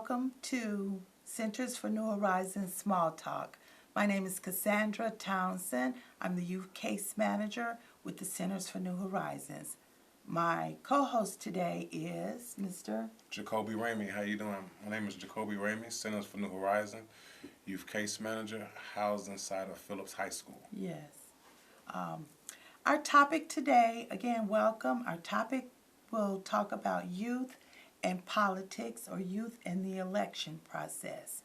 Welcome to Centers for New Horizons Small Talk. My name is Cassandra Townsend. I'm the Youth Case Manager with the Centers for New Horizons. My co-host today is Mr. Jacoby Ramey. How you doing? My name is Jacoby Ramey, Centers for New Horizons, Youth Case Manager, housed inside of Phillips High School. Yes. Our topic today, again, welcome. Our topic will talk about youth and politics, or youth and the election process.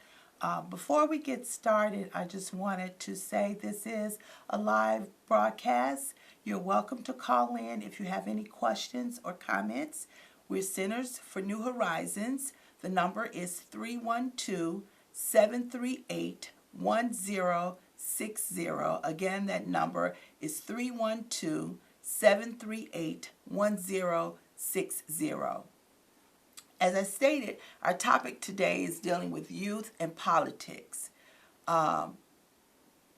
Before we get started, I just wanted to say this is a live broadcast. You're welcome to call in if you have any questions or comments. We're Centers for New Horizons. The number is 312-738-1060. Again, that number is 312-738-1060. As I stated, our topic today is dealing with youth and politics.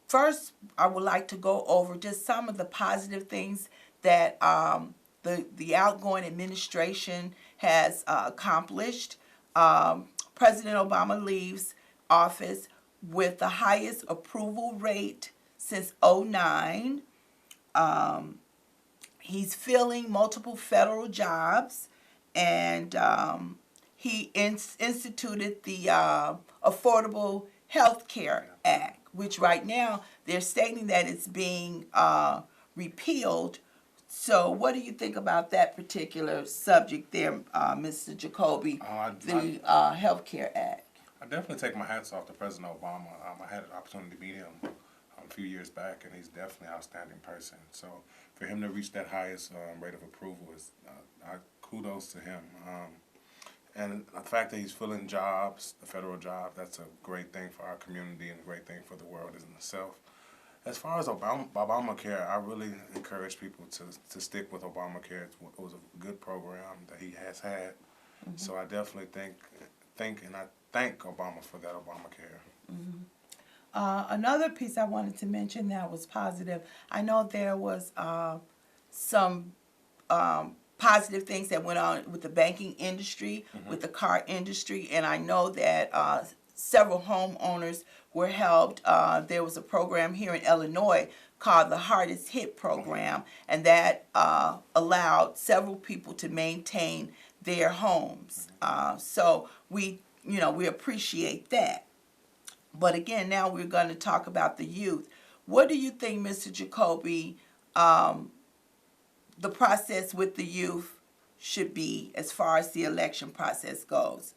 First, I would like to go over just some of the positive things that the outgoing administration has accomplished. President Obama leaves office with the highest approval rate since '09. He's filling multiple federal jobs, and he instituted the Affordable Health Care Act, which right now they're stating that it's being repealed. So what do you think about that particular subject there, Mr. Jacoby, the Health Care Act? I definitely take my hats off to President Obama. I had an opportunity to meet him a few years back, and he's definitely an outstanding person. So for him to reach that highest rate of approval is kudos to him. And the fact that he's filling jobs, the federal jobs, that's a great thing for our community and a great thing for the world in itself. As far as Obamacare, I really encourage people to stick with Obamacare. It was a good program that he has had. Mm-hmm. So I definitely think and I thank Obama for that Obamacare. Mm-hmm. Another piece I wanted to mention that was positive. I know there was some positive things that went on with the banking industry, mm-hmm. with the car industry, and I know that several homeowners were helped. There was a program here in Illinois called the Hardest Hit Program, and that allowed several people to maintain their homes. So we appreciate that. But again, now we're going to talk about the youth. What do you think, Mr. Jacoby, the process with the youth should be as far as the election process goes?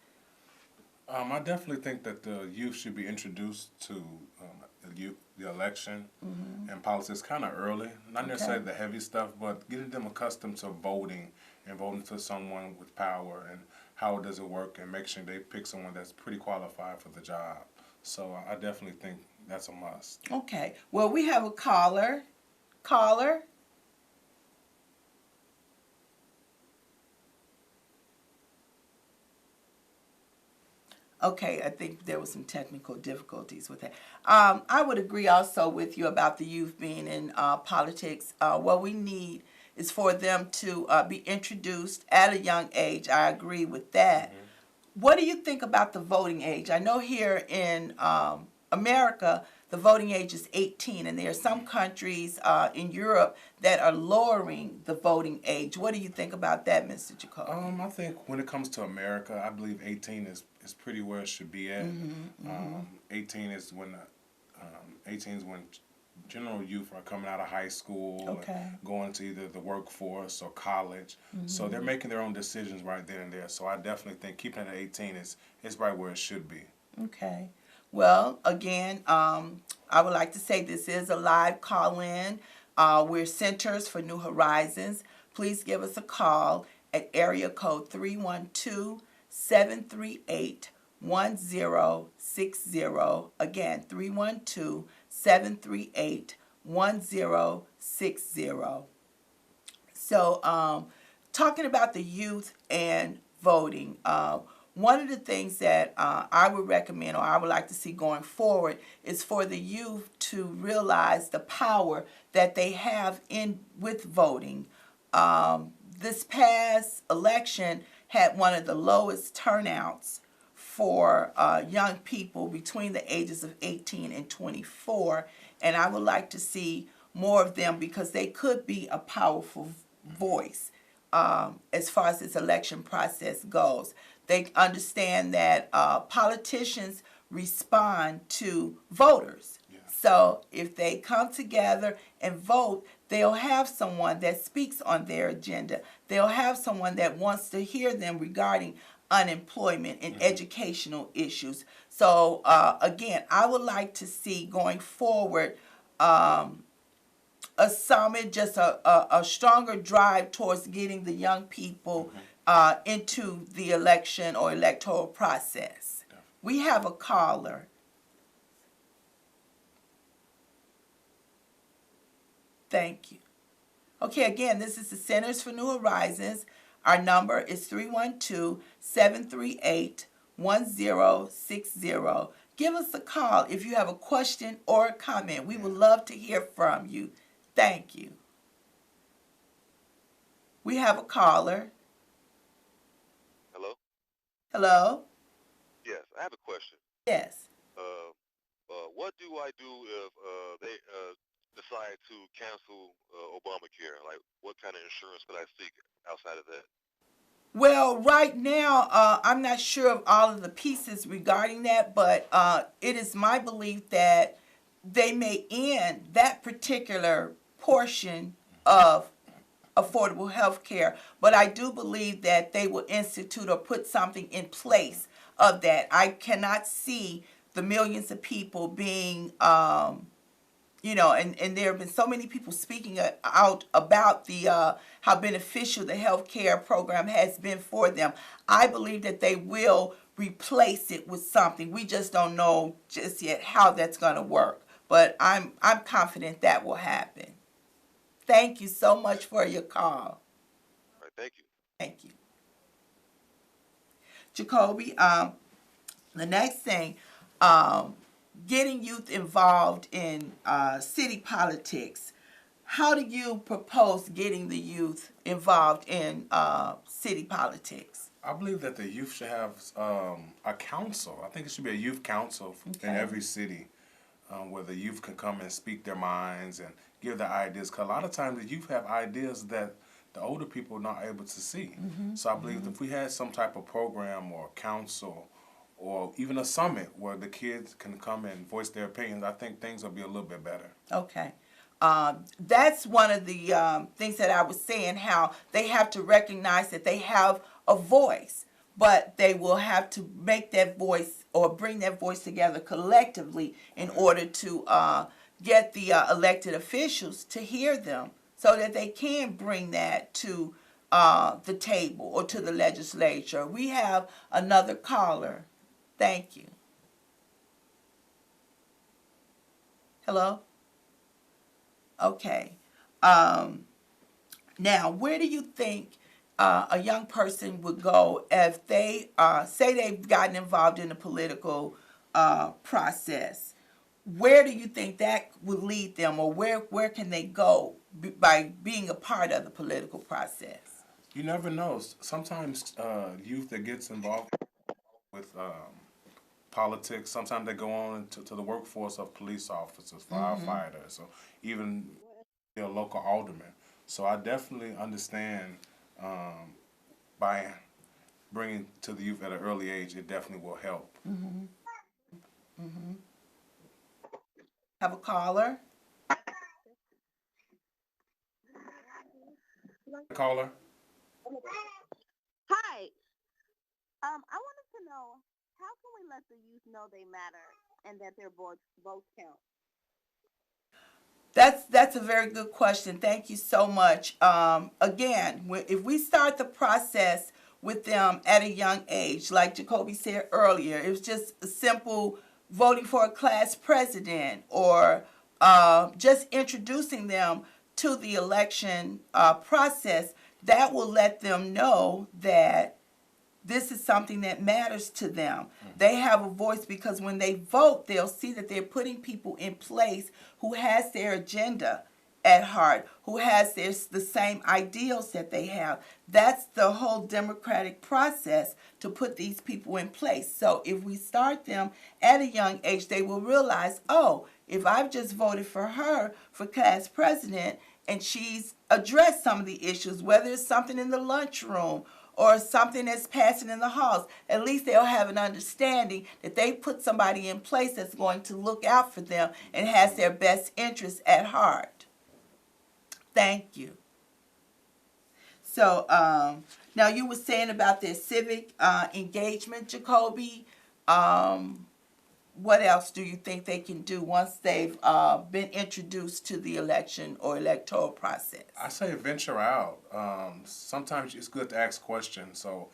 I definitely think that the youth should be introduced to the election mm-hmm. and politics kind of early. Not necessarily the heavy stuff, but getting them accustomed to voting and voting for someone with power and how does it work, and make sure they pick someone that's pretty qualified for the job. So I definitely think that's a must. Okay. Well, we have a caller. Caller? Okay, I think there was some technical difficulties with that. I would agree also with you about the youth being in politics. What we need is for them to be introduced at a young age. I agree with that. Mm-hmm. What do you think about the voting age? I know here in America, the voting age is 18, and there are some countries in Europe that are lowering the voting age. What do you think about that, Mr. Jacoby? I think when it comes to America, I believe 18 is pretty where it should be at. Mm-hmm, mm-hmm. 18 is when general youth are coming out of high school, okay. and going to either the workforce or college. Mm-hmm. So they're making their own decisions right then and there. So I definitely think keeping it at 18 is right where it should be. Okay. Well, again, I would like to say this is a live call-in. We're Centers for New Horizons. Please give us a call at area code 312-738-1060. Again, 312-738-1060. So, talking about the youth and voting, one of the things that I would recommend, or I would like to see going forward, is for the youth to realize the power that they have with voting. This past election had one of the lowest turnouts for young people between the ages of 18 and 24, and I would like to see more of them because they could be a powerful voice as far as this election process goes. They understand that politicians respond to voters. Yeah. So if they come together and vote, they'll have someone that speaks on their agenda. They'll have someone that wants to hear them regarding unemployment and educational issues. So again, I would like to see going forward a summit, just a stronger drive towards getting the young people into the election or electoral process. We have a caller. Thank you. Okay, again, this is the Centers for New Horizons. Our number is 312-738-1060. Give us a call if you have a question or a comment. We would love to hear from you. Thank you. We have a caller. Hello? Hello? Yes, I have a question. Yes. What do I do if they decide to cancel Obamacare? Like, what kind of insurance could I seek outside of that? Well, right now, I'm not sure of all of the pieces regarding that, but it is my belief that they may end that particular portion of affordable health care. But I do believe that they will institute or put something in place of that. I cannot see the millions of people being and there have been so many people speaking out about the how beneficial the health care program has been for them. I believe that they will replace it with something. We just don't know just yet how that's going to work. But I'm confident that will happen. Thank you so much for your call. All right, thank you. Thank you. Jacoby, the next thing, getting youth involved in city politics. How do you propose getting the youth involved in city politics? I believe that the youth should have a council. I think it should be a youth council in every city where the youth can come and speak their minds and give their ideas. Because a lot of times the youth have ideas that the older people are not able to see. So I believe if we had some type of program or council or even a summit where the kids can come and voice their opinions, I think things will be a little bit better. Okay. That's one of the things that I was saying, how they have to recognize that they have a voice, but they will have to make that voice or bring that voice together collectively in order to get the elected officials to hear them so that they can bring that to the table or to the legislature. We have another caller. Thank you. Hello? Okay. Now, where do you think a young person would go if they say they've gotten involved in the political process? Where do you think that would lead them, or where can they go by being a part of the political process? You never know. Sometimes youth that gets involved with politics, sometimes they go on to the workforce of police officers, firefighters, or even local aldermen. So I definitely understand by bringing to the youth at an early age, it definitely will help. Have a caller? Caller? Hi. I wanted to know, how can we let the youth know they matter and that their votes count? That's a very good question. Thank you so much. Again, if we start the process with them at a young age, like Jacoby said earlier, it was just a simple voting for a class president or just introducing them to the election process, that will let them know that this is something that matters to them. They have a voice because when they vote, they'll see that they're putting people in place who has their agenda at heart, who has the same ideals that they have. That's the whole democratic process to put these people in place. So if we start them at a young age, they will realize, oh, if I've just voted for her for class president and she's addressed some of the issues, whether it's something in the lunchroom or something that's passing in the halls, at least they'll have an understanding that they put somebody in place that's going to look out for them and has their best interests at heart. Thank you. So now you were saying about their civic engagement, Jacoby. What else do you think they can do once they've been introduced to the election or electoral process? I say venture out. Sometimes it's good to ask questions. So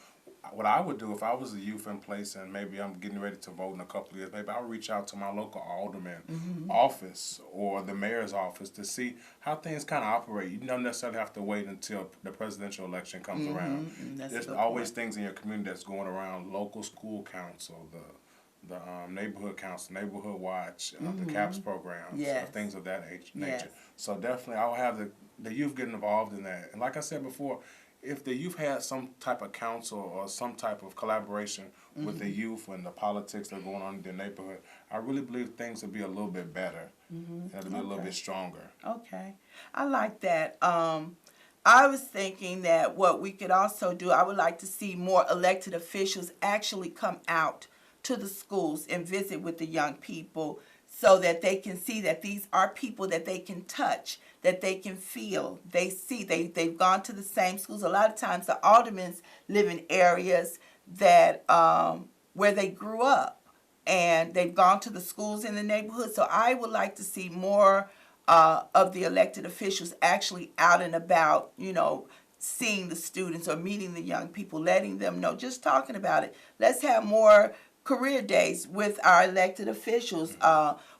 what I would do if I was a youth in place and maybe I'm getting ready to vote in a couple of years, maybe I'll reach out to my local alderman office or the mayor's office to see how things kind of operate. You don't necessarily have to wait until the presidential election comes around. There's always things in your community that's going around, local school council, the neighborhood council, neighborhood watch, the CAPS programs, things of that nature. Yes. So definitely I'll have the youth getting involved in that. And like I said before, if the youth had some type of council or some type of collaboration with the youth and the politics that are going on in their neighborhood, I really believe things would be a little bit better and it'll be a little bit stronger. Okay. I like that. I was thinking that what we could also do, I would like to see more elected officials actually come out to the schools and visit with the young people so that they can see that these are people that they can touch, that they can feel. They see, they've gone to the same schools. A lot of times the aldermen live in areas that where they grew up, and they've gone to the schools in the neighborhood. So I would like to see more of the elected officials actually out and about, seeing the students or meeting the young people, letting them know, just talking about it. Let's have more career days with our elected officials.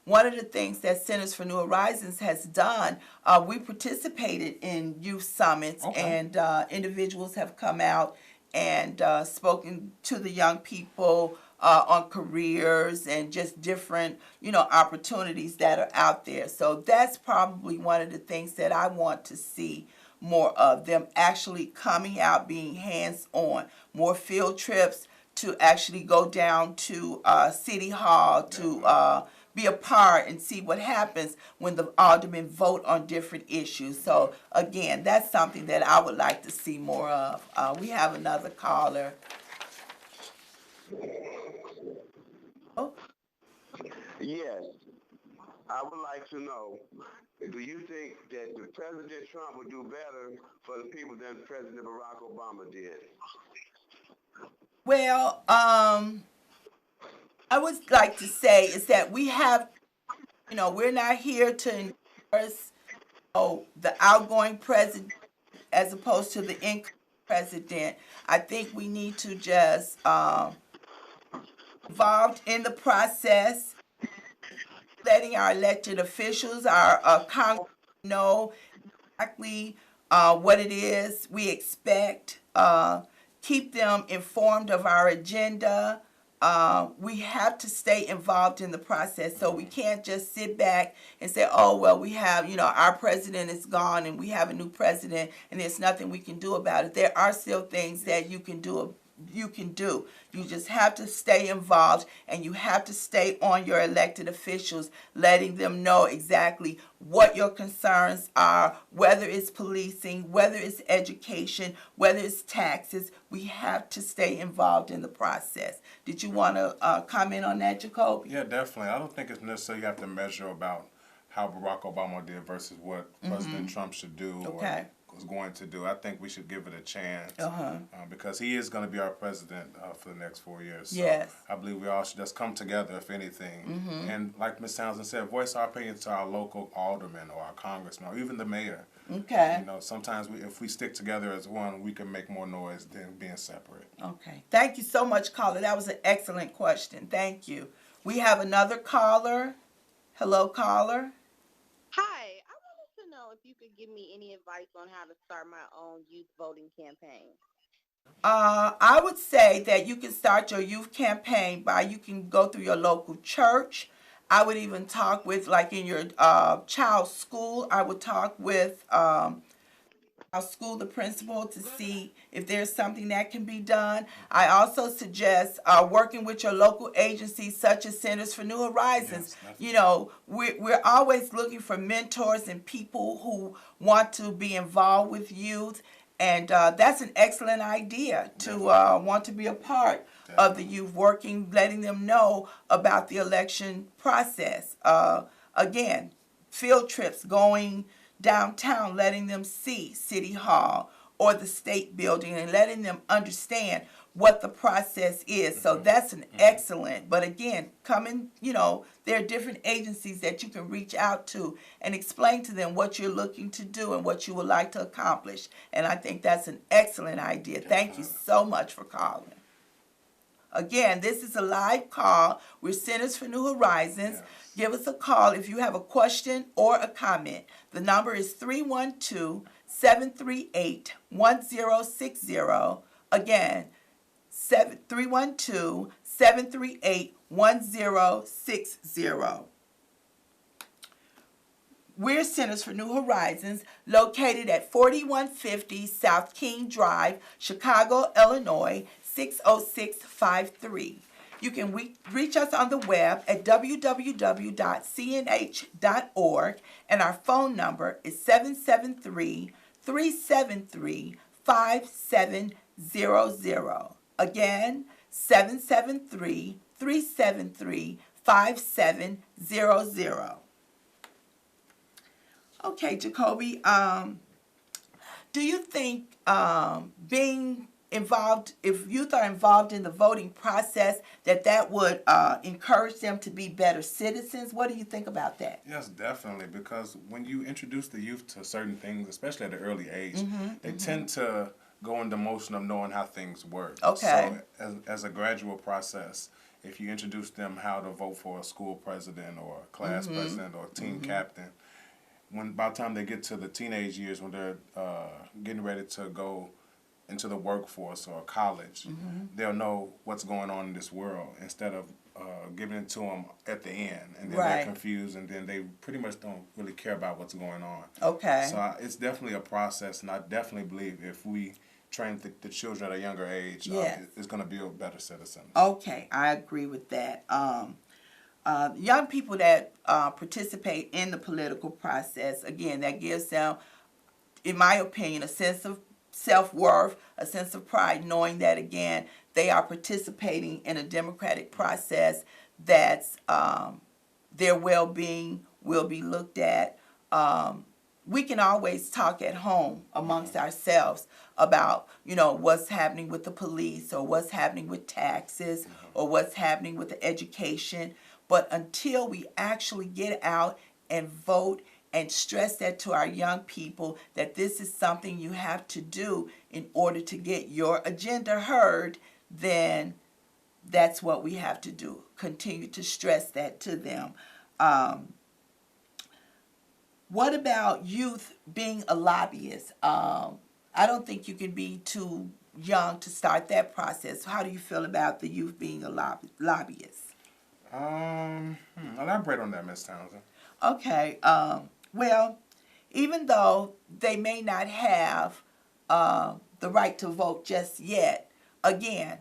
One of the things that Centers for New Horizons has done, we participated in youth summits, and individuals have come out and spoken to the young people on careers and just different, opportunities that are out there. So that's probably one of the things that I want to see more of, them actually coming out, being hands-on, more field trips, to actually go down to City Hall to be a part and see what happens when the aldermen vote on different issues. So again, that's something that I would like to see more of. We have another caller. Oh, Yes, I would like to know, do you think that the President Trump would do better for the people than President Barack Obama did? well, I would like to say is that we have, we're not here to endorse the outgoing president as opposed to the incoming president. I think we need to just involved in the process, letting our elected officials, our Congress know exactly what it is we expect, keep them informed of our agenda. We have to stay involved in the process, so we can't just sit back and say, oh, well, we have, our president is gone and we have a new president and there's nothing we can do about it. There are still things that you can do. You just have to stay involved, and you have to stay on your elected officials, letting them know exactly what your concerns are, whether it's policing, whether it's education, whether it's taxes. We have to stay involved in the process. Did you want to comment on that, Jacoby? Yeah, definitely. I don't think it's necessarily you have to measure about how Barack Obama did versus what President Trump should do or was going to do. I think we should give it a chance because he is going to be our president for the next 4 years. So Yes. I believe we all should just come together, if anything. And like Ms. Townsend said, voice our opinion to our local alderman or our congressman or even the mayor. Okay. Sometimes if we stick together as one, we can make more noise than being separate. Okay. Thank you so much, caller. That was an excellent question. Thank you. We have another caller. Hello, caller. Hi, I wanted to know if you could give me any advice on how to start my own youth voting campaign. I would say that you can start your youth campaign by, you can go through your local church. I would even talk with, like in your child's school, I would talk with our school, the principal, to see if there's something that can be done. I also suggest working with your local agencies such as Centers for New Horizons. Yes, You know, we're always looking for mentors and people who want to be involved with youth. And that's an excellent idea to want to be a part of the youth, working, letting them know about the election process. Again, field trips, going downtown, letting them see City Hall or the State Building and letting them understand what the process is. So that's an excellent, but again, coming, you know, there are different agencies that you can reach out to and explain to them what you're looking to do and what you would like to accomplish. And I think that's an excellent idea. Thank you so much for calling. Again, this is a live call. We're Centers for New Horizons. Yes. Give us a call if you have a question or a comment. The number is 312-738-1060. Again, 312-738-1060. We're Centers for New Horizons, located at 4150 South King Drive, Chicago, Illinois, 60653. You can reach us on the web at www.cnh.org, and our phone number is 773-373-5700. Again, 773-373-5700. Okay, Jacoby, do you think being involved, if youth are involved in the voting process, that would encourage them to be better citizens? What do you think about that? Yes, definitely, because when you introduce the youth to certain things, especially at an early age, they tend to go in the motion of knowing how things work. Okay. So as a gradual process, if you introduce them how to vote for a school president or a class president or a team captain, by the time they get to the teenage years, when they're getting ready to go into the workforce or college, they'll know what's going on in this world instead of giving it to them at the end, and then they're confused, and then they pretty much don't really care about what's going on. Okay. So it's definitely a process, and I definitely believe if we train the children at a younger age, it's going to build better citizens. Okay, I agree with that. Young people that participate in the political process, again, that gives them, in my opinion, a sense of self-worth, a sense of pride, knowing that, again, they are participating in a democratic process that's their well-being will be looked at. We can always talk at home amongst ourselves about, you know, what's happening with the police or what's happening with taxes or what's happening with the education. But until we actually get out and vote and stress that to our young people, that this is something you have to do in order to get your agenda heard, then that's what we have to do. Continue to stress that to them. What about youth being a lobbyist? I don't think you can be too young to start that process. How do you feel about the youth being a lobbyist? Elaborate on that, Ms. Townsend. Okay. Well, even though they may not have the right to vote just yet, again,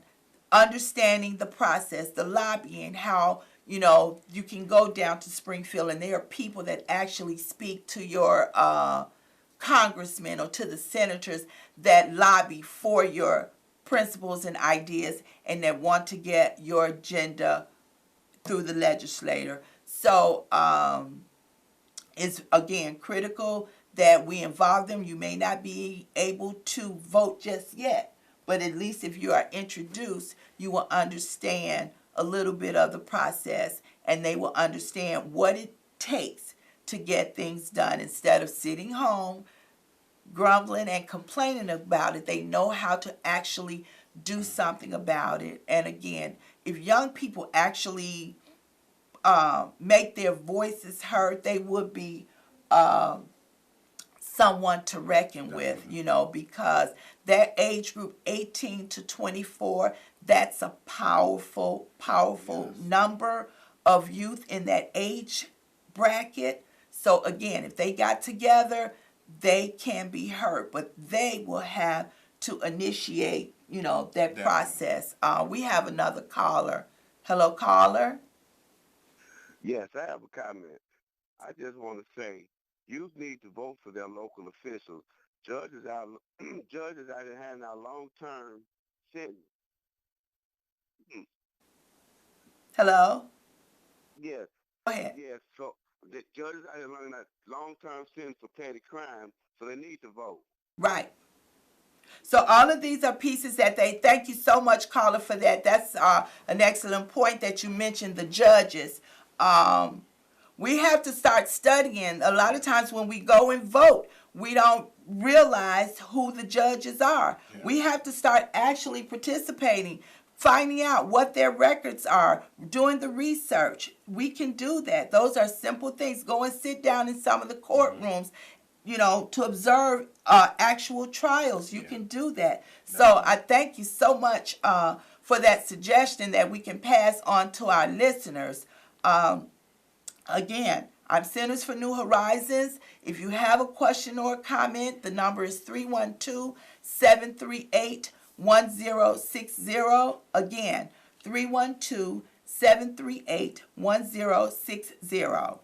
understanding the process, the lobbying, how, you know, you can go down to Springfield and there are people that actually speak to your congressmen or to the senators that lobby for your principles and ideas and that want to get your agenda through the legislator. So it's, again, critical that we involve them. You may not be able to vote just yet, but at least if you are introduced, you will understand a little bit of the process and they will understand what it takes to get things done. Instead of sitting home, grumbling and complaining about it, they know how to actually do something about it. And again, if young people actually make their voices heard, they would be someone to reckon with, you know, because that age group 18 to 24, that's a powerful, powerful number of youth in that age bracket. So again, if they got together, they can be heard, but they will have to initiate, that Definitely. process. We have another caller. Hello, caller. Yes, I have a comment. I just want to say, youth need to vote for their local officials. Judges are judges out here having our long-term sentence. Hmm. Hello. Yes, Go ahead. yes. So the judges out here learning that long-term sentence for petty crime, so they need to vote. Right. So all of these are pieces that thank you so much, caller, for that. That's an excellent point that you mentioned, the judges. Um, we have to start studying. A lot of times when we go and vote, we don't realize who the judges are. Yeah. We have to start actually participating, finding out what their records are, doing the research. We can do that. Those are simple things. Go and sit down in some of the courtrooms, to observe actual trials. You can do that. So I thank you so much for that suggestion that we can pass on to our listeners. Again, I'm Centers for New Horizons. If you have a question or a comment, the number is 312-738-1060. Again, 312-738-1060.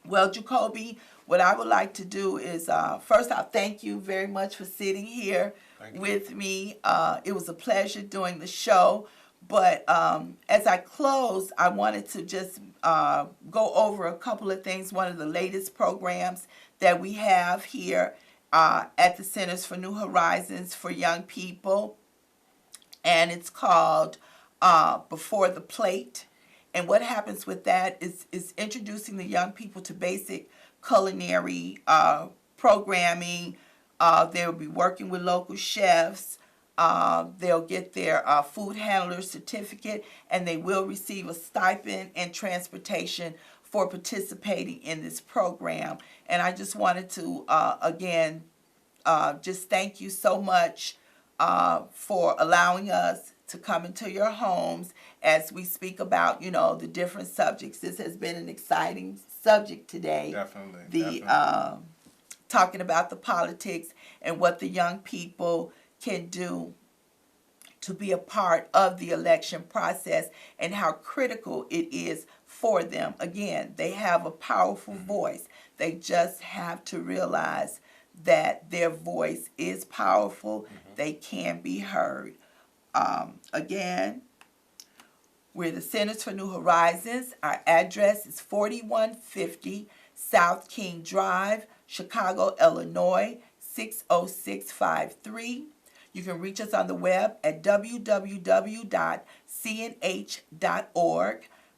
Well, Jacoby, what I would like to do is, first, I'll thank you very much for sitting here with me. It was a pleasure doing the show. But as I close, I wanted to just go over a couple of things. One of the latest programs that we have here at the Centers for New Horizons for young people, and it's called Before the Plate. And what happens with that is introducing the young people to basic culinary programming. They'll be working with local chefs. They'll get their food handler certificate, and they will receive a stipend and transportation for participating in this program. And I just wanted to, again, just thank you so much for allowing us to come into your homes as we speak about, the different subjects. This has been an exciting subject today. Definitely. Talking about the politics and what the young people can do to be a part of the election process and how critical it is for them. Again, they have a powerful voice. They just have to realize that their voice is powerful. They can be heard. Again, we're the Centers for New Horizons. Our address is 4150 South King Drive, Chicago, Illinois, 60653. You can reach us on the web at www.cnh.org.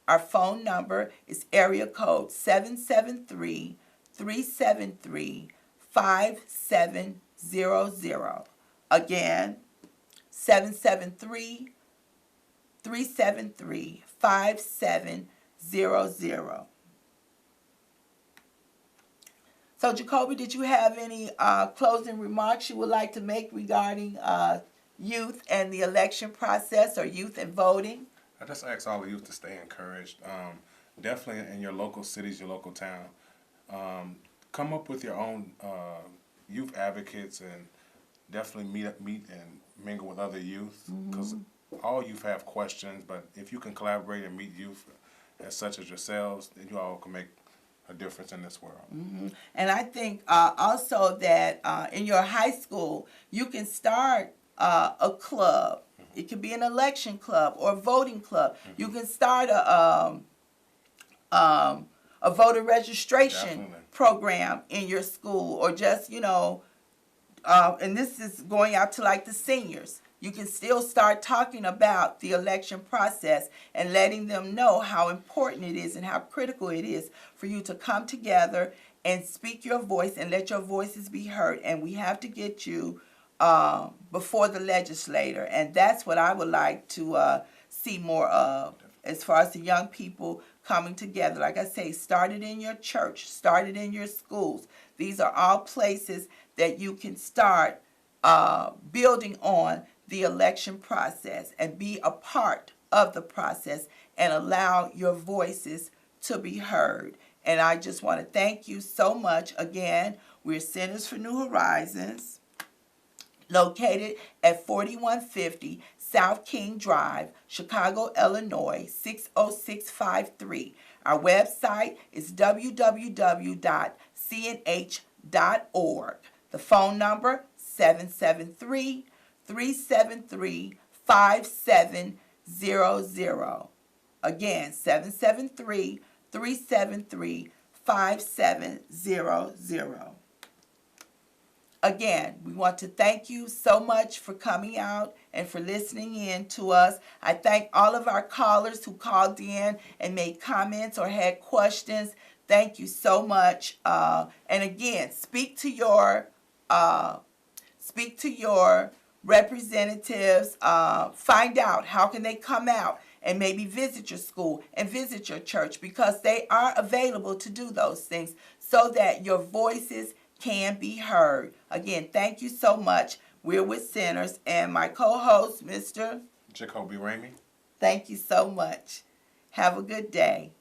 Our phone number is area code 773-373-5700. Again, 773-373-5700. So, Jacoby, did you have any closing remarks you would like to make regarding youth and the election process, or youth and voting? I just ask all the youth to stay encouraged. Definitely in your local cities, your local town. Come up with your own youth advocates, and definitely meet and mingle with other youth, because all youth have questions. But if you can collaborate and meet youth as such as yourselves, then you all can make a difference in this world. And I think also that in your high school, you can start a club. It could be an election club or a voting club. You can start a voter registration program in your school, or just, and this is going out to like the seniors. You can still start talking about the election process and letting them know how important it is and how critical it is for you to come together and speak your voice and let your voices be heard. And we have to get you before the legislator. And that's what I would like to see more of, as far as the young people coming together. Like I say, started in your church, started in your schools. These are all places that you can start building on the election process and be a part of the process and allow your voices to be heard. And I just want to thank you so much. Again, we're Centers for New Horizons, located at 4150 South King Drive, Chicago, Illinois, 60653. Our website is www.cnh.org. The phone number, 773-373-5700. Again, 773-373-5700. Again, we want to thank you so much for coming out and for listening in to us. I thank all of our callers who called in and made comments or had questions. Thank you so much. And again, speak to your representatives. Find out how can they come out and maybe visit your school and visit your church, because they are available to do those things so that your voices can be heard. Again, thank you so much. We're with Sinners, and my co-host, Mr. Jacoby Ramey. Thank you so much. Have a good day.